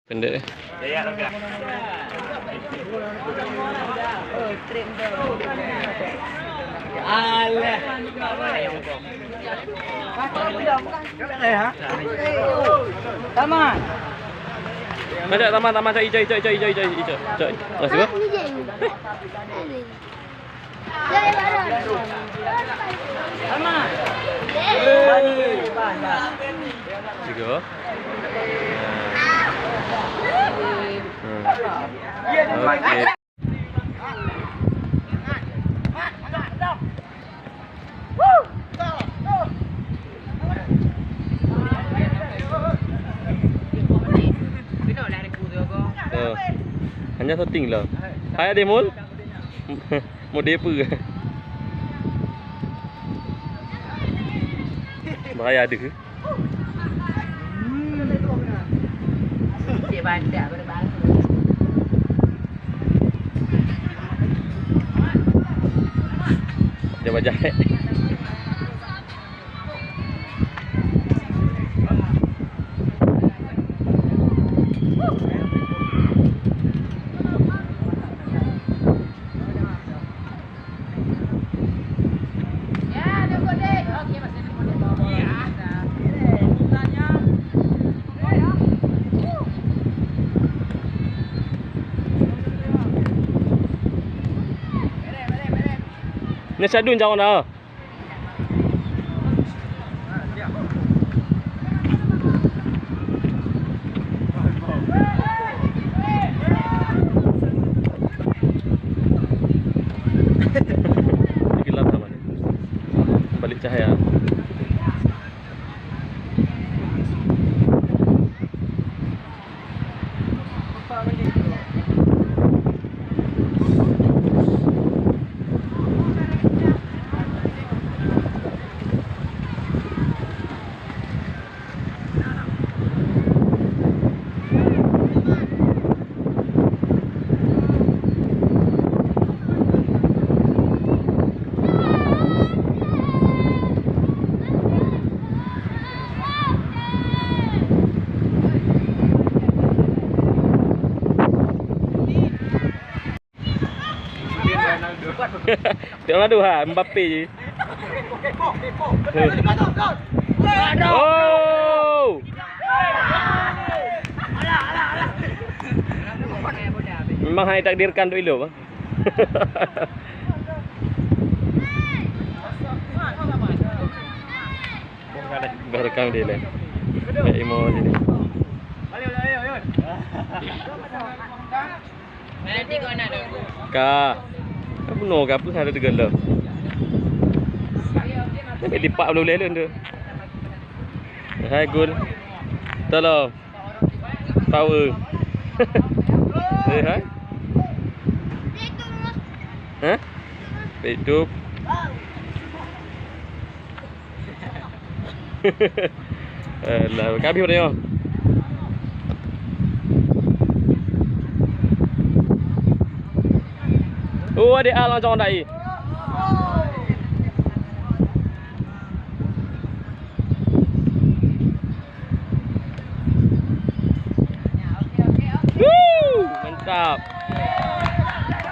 Pendek deh. Taman. Macam taman cari ijo. Masih apa? Taman. Tiga. Okey. Hanya setting lah. Hai ada mul. Model apa? Bahaya ada ke? Cik bandak berbang. Dia wajah. Ni sadun jauh dah. Gelap sama ni. Balik cahaya. Tengok Ronaldo ha, Mbappe je. Oh! Memang hanya takdirkan untuk elok. Berekam dia lah. Baik Imo sini. Nanti kau nak dong. Kak. Apa no ke apa ada tergelap. Ni lipat boleh lelun tu. Hai gul. Tolong. Power. Hai. Hah? Hidup. Alah, kami pada yo. Oh, ada alang jangan dai.